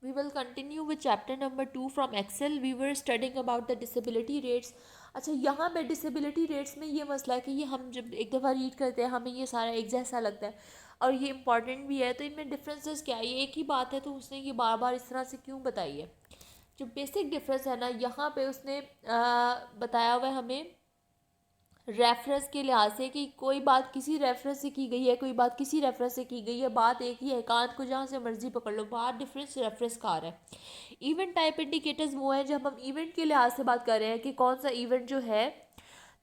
We will continue with chapter number 2 from Excel. We were studying about the disability rates. अच्छा, यहाँ पे disability rates में ये मसला है कि ये हम जब एक दफ़ा रीड करते हैं हमें ये सारा एक जैसा लगता है और ये इंपॉर्टेंट भी है, तो इनमें डिफरेंसेस क्या है? ये एक ही बात है तो उसने ये बार बार इस तरह से क्यों बताई है? जो बेसिक डिफरेंस है ना, यहाँ पे उसने बताया हुआ है हमें रेफरेंस के लिहाज से कि कोई बात किसी रेफरेंस से की गई है, कोई बात किसी रेफरेंस से की गई है, बात एक ही है, कान को जहाँ से मर्जी पकड़ लो, बात डिफरेंस रेफरेंस का आ रहा है। इवेंट टाइप इंडिकेटर्स वो है जब हम इवेंट के लिहाज से बात कर रहे हैं कि कौन सा इवेंट जो है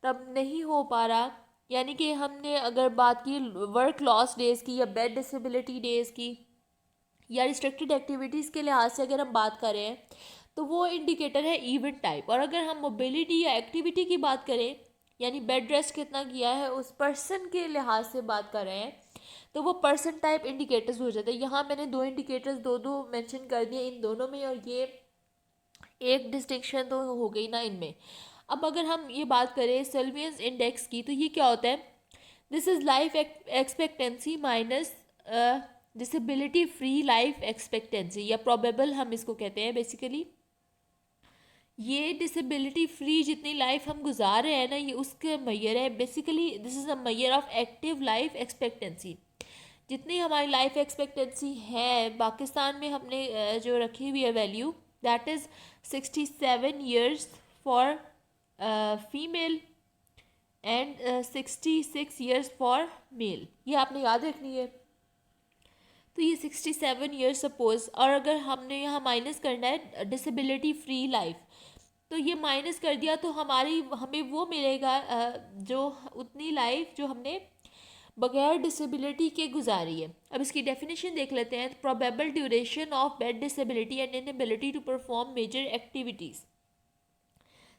तब नहीं हो पा रहा, यानी कि हमने अगर बात की वर्क लॉस डेज की या बेड डिसेबिलिटी डेज की या रिस्ट्रिक्टेड एक्टिविटीज़ के लिहाज से अगर हम बात करें तो वो इंडिकेटर है इवेंट टाइप। और अगर हम मोबिलिटी या एक्टिविटी की बात करें, यानी बेड रेस्ट कितना किया है उस पर्सन के लिहाज से बात कर रहे हैं, तो वो पर्सन टाइप इंडिकेटर्स हो जाते हैं। यहाँ मैंने दो इंडिकेटर्स दो दो मेंशन कर दिए इन दोनों में, और ये एक डिस्टिंक्शन तो हो गई ना इनमें। अब अगर हम ये बात करें सेल्वियंस इंडेक्स की, तो ये क्या होता है? This is life expectancy minus disability free life expectancy, या प्रोबेबल हम इसको कहते हैं बेसिकली। ये डिसेबिलिटी फ्री जितनी लाइफ हम गुजार रहे हैं ना, ये उसके मैयर है basically. This is a measure of active life expectancy. जितनी हमारी लाइफ एक्सपेक्टेंसी है पाकिस्तान में हमने जो रखी हुई है value, that is 67 years for female and 66 years for male. ये आपने याद रखनी है। तो ये 67 ईयर्स सपोज, और अगर हमने यहाँ माइनस करना है डिसेबिलिटी फ्री लाइफ, तो ये माइनस कर दिया तो हमें वो मिलेगा जो उतनी लाइफ जो हमने बगैर डिसेबिलिटी के गुजारी है। अब इसकी डेफिनेशन देख लेते हैं। Probable duration of bed disability and inability to perform major activities.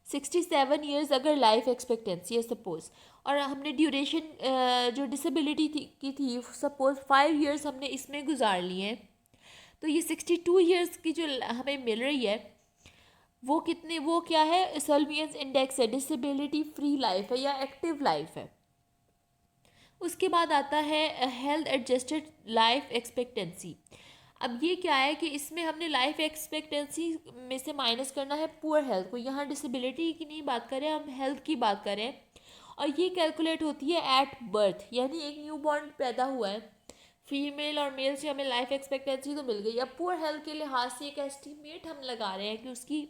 67 years अगर लाइफ एक्सपेक्टेंसी है सपोज, और हमने ड्यूरेशन जो डिसेबिलिटी की थी सपोज 5 ईयर्स हमने इसमें गुजार लिए हैं, तो ये 62 ईयर्स की जो हमें मिल रही है वो क्या है? सल्वियंस इंडेक्स है, डिसेबिलिटी फ्री लाइफ है या एक्टिव लाइफ है। उसके बाद आता है हेल्थ एडजस्टेड लाइफ एक्सपेक्टेंसी। अब ये क्या है कि इसमें हमने लाइफ एक्सपेक्टेंसी में से माइनस करना है पुअर हेल्थ को। यहाँ डिसेबिलिटी की नहीं बात करें, हम हेल्थ की बात करें, और ये कैलकुलेट होती है एट बर्थ, यानी एक न्यू बॉर्न पैदा हुआ है, फीमेल और मेल से हमें लाइफ एक्सपेक्टेंसी तो मिल गई। अब पुअर हेल्थ के लिहाज से एक एस्टिमेट हम लगा रहे हैं कि उसकी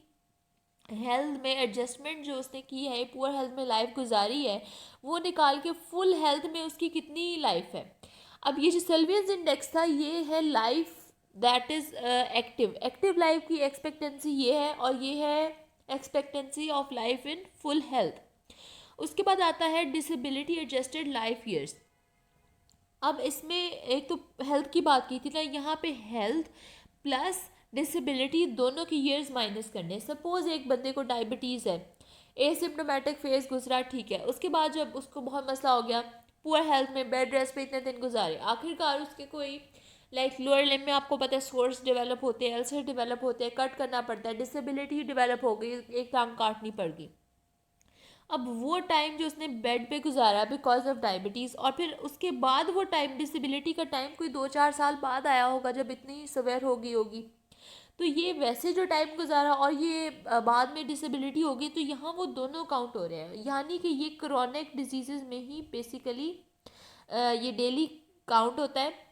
हेल्थ में एडजस्टमेंट जो उसने की है, पुअर हेल्थ में लाइफ गुजारी है, वो निकाल के फुल हेल्थ में उसकी कितनी लाइफ है। अब ये जो सेल्वियंस इंडेक्स था ये है life that is active life की एक्सपेक्टेंसी ये है, और ये है expectancy of life in full health. उसके बाद आता है डिसेबिलिटी एडजस्टेड लाइफ ईयर्स। अब इसमें एक तो हेल्थ की बात की थी ना, यहाँ पे हेल्थ प्लस डिसेबिलिटी दोनों की ईयर्स माइनस करने। सपोज एक बंदे को डायबिटीज़ है, एसिम्प्टोमेटिक फेज गुजरा, ठीक है, उसके बाद जब उसको बहुत मसला हो गया, पुअर हेल्थ में बेड रेस्ट पे इतने दिन गुजारे, आखिरकार उसके कोई लाइक लोअर लिम्ब में आपको पता है सोर्स डेवलप होते हैं, अल्सर डेवलप होते हैं, कट करना पड़ता है, डिसेबिलिटी डेवलप हो गई, एक टांग काटनी पड़ गई। अब वो टाइम जो उसने बेड पे गुजारा बिकॉज ऑफ डायबिटीज़, और फिर उसके बाद वो टाइम डिसेबिलिटी का टाइम कोई 2-4 साल बाद आया होगा जब इतनी सवेयर हो गई होगी, तो ये वैसे जो टाइम गुजारा और ये बाद में डिसेबिलिटी होगी, तो यहाँ वो दोनों काउंट हो रहे हैं। यानी कि ये क्रॉनिक डिजीज़ में ही बेसिकली ये डेली काउंट होता है।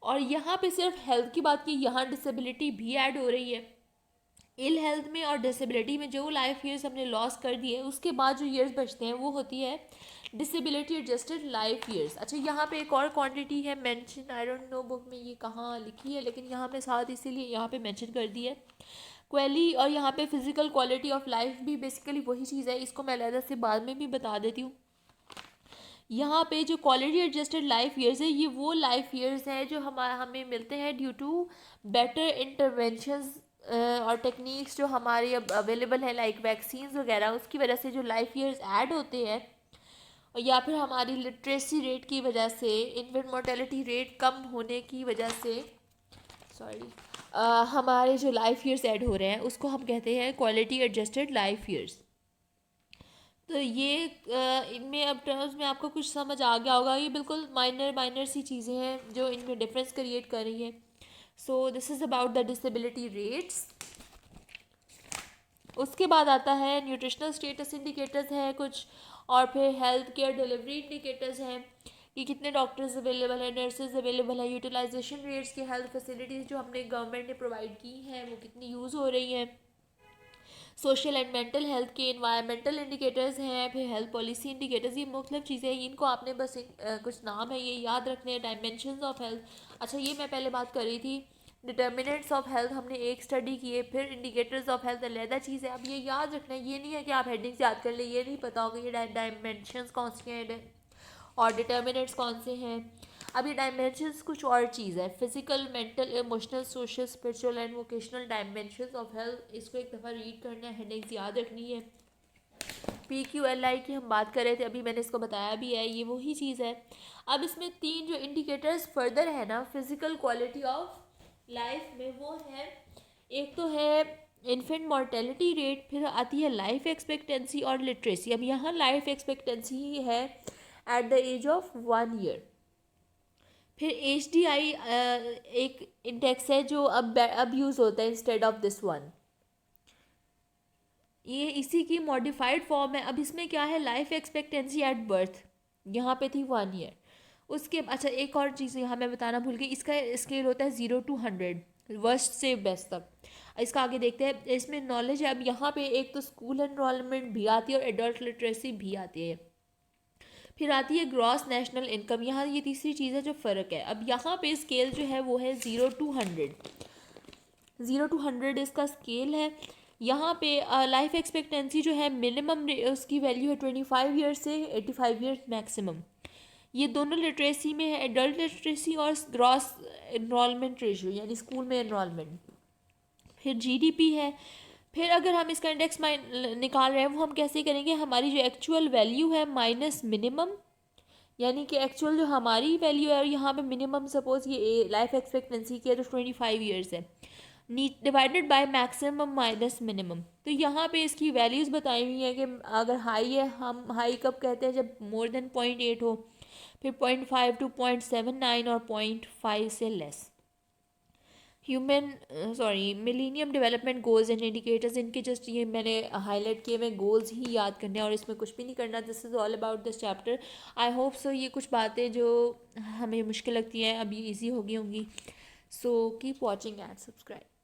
और यहाँ पे सिर्फ हेल्थ की बात की, यहाँ डिसेबिलिटी भी ऐड हो रही है। इल हेल्थ में और डिसेबिलिटी में जो लाइफ ईयर्स हमने लॉस कर दिए उसके बाद जो ईयर्स बचते हैं वो होती है डिसेबिलिटी एडजस्टेड लाइफ ईयर्स। अच्छा, यहाँ पे एक और क्वांटिटी है mention, I don't know book में ये कहाँ लिखी है, लेकिन यहाँ पे साथ इसीलिए यहाँ पे मेंशन कर दी है क्वाली, और यहाँ पे फिजिकल क्वालिटी ऑफ लाइफ भी बेसिकली वही चीज़ है, इसको मैं अलग से बाद में भी बता देती हूँ। यहाँ पे जो क्वालिटी एडजस्टेड लाइफ ईयर्स है ये वो लाइफ ईयर्स हैं जो हमें मिलते हैं ड्यू टू बेटर इंटरवेंशंस और टेक्निक्स जो हमारे अब अवेलेबल है लाइक वैक्सीन्स वगैरह, उसकी वजह से जो लाइफ ईयर्स ऐड होते हैं, या फिर हमारी लिटरेसी रेट की वजह से, इन्फेंट मोर्टेलिटी रेट कम होने की वजह से, सॉरी, हमारे जो लाइफ ईयर्स ऐड हो रहे हैं उसको हम कहते हैं क्वालिटी एडजस्टेड लाइफ ईयर्स। तो ये इनमें अब टर्म्स में आपको कुछ समझ आ गया होगा, ये बिल्कुल माइनर माइनर सी चीज़ें हैं जो इनमें डिफरेंस क्रिएट कर रही है। So this is about the disability rates. उसके बाद आता है न्यूट्रिशनल स्टेटस इंडिकेटर्स हैं कुछ, और फिर हेल्थ केयर डिलीवरी इंडिकेटर्स हैं कि कितने डॉक्टर्स अवेलेबल हैं, नर्सेज अवेलेबल हैं, यूटिलाइजेशन रेट्स की हेल्थ फैसिलिटीज़ जो हमने गवर्नमेंट ने प्रोवाइड की हैं वो कितनी यूज़ हो रही हैं। सोशल एंड मेंटल हेल्थ के इन्वायरमेंटल इंडिकेटर्स हैं, फिर हेल्थ पॉलिसी इंडिकेटर्स, ये मुख्तलिफ चीज़ें हैं। इनको आपने बस कुछ नाम है ये याद रखने हैं। डायमेंशंस ऑफ हेल्थ, अच्छा ये मैं पहले बात कर रही थी। डिटर्मिनेंट्स ऑफ हेल्थ हमने एक स्टडी की है, फिर इंडिकेटर्स ऑफ हेल्थ अलहदा चीज़ है। अब ये याद रखना है, ये नहीं है कि आप हेडिंग्स याद कर लें, ये नहीं पता होगा ये डायमेंशंस कौन सी हैं और डिटर्मिनेंट्स कौन से हैं। अब ये डायमेंशंस कुछ और चीज़ है, physical, mental, emotional, social, spiritual and vocational dimensions of health. इसको एक दफ़ा रीड करना है, हेडिंग्स याद रखनी है। PQLI की हम बात कर रहे थे, अभी मैंने इसको बताया भी है, ये वही चीज़ है। अब इसमें 3 जो इंडिकेटर्स फर्दर है ना फिज़िकल क्वालिटी ऑफ लाइफ में, वो है एक तो है इन्फेंट मॉर्टेलिटी रेट, फिर आती है लाइफ एक्सपेक्टेंसी और लिटरेसी। अब यहाँ लाइफ एक्सपेक्टेंसी है at the age of 1 year. फिर HDI एक इंडेक्स है जो अब यूज़ होता है इंस्टेड ऑफ दिस वन, ये इसी की मॉडिफाइड फॉर्म है। अब इसमें क्या है, लाइफ एक्सपेक्टेंसी एट बर्थ यहाँ पे थी 1 ईयर। उसके अच्छा एक और चीज़ यहाँ मैं बताना भूल गई, इसका स्केल होता है 0 to 100, वर्स्ट से बेस्ट तक। इसका आगे देखते हैं, इसमें नॉलेज है। अब यहाँ पे एक तो स्कूल एनरोलमेंट भी आती है और एडल्ट लिटरेसी भी आती है। फिर आती है ग्रॉस नेशनल इनकम, यहाँ ये तीसरी चीज़ है जो फ़र्क है। अब यहाँ पे स्केल जो है वो है 0 to 100, 0 to 100 इसका स्केल है। यहाँ पे लाइफ एक्सपेक्टेंसी जो है मिनिमम उसकी वैल्यू है 25 ईयर्स से 85 ईयर्स मैक्सिमम। ये दोनों लिटरेसी में है, एडल्ट लिटरेसी और ग्रॉस एनरोलमेंट रेशियो यानी स्कूल में एनरोलमेंट। फिर GDP है। फिर अगर हम इसका इंडेक्स निकाल रहे हैं वो हम कैसे करेंगे, हमारी जो एक्चुअल वैल्यू है माइनस मिनिमम, यानी कि एक्चुअल जो हमारी वैल्यू है और यहाँ पे मिनिमम सपोज ये लाइफ एक्सपेक्टेंसी की है तो 25 ईयर्स है, नीट divided by maximum minus minimum. तो यहाँ पे इसकी वैल्यूज़ बताई हुई है कि अगर हाई है, हम हाई कब कहते हैं जब मोर देन 0.8 हो, फिर 0.5 to 0.79 और 0.5 से less. Millennium development goals and indicators, इनके जस्ट ये मैंने हाईलाइट किए हुए गोल्स ही याद करने और इसमें कुछ भी नहीं करना। This is all about this chapter. I hope so ये कुछ बातें जो हमें मुश्किल लगती हैं अब ये ईजी हो गई होंगी। So keep watching and subscribe.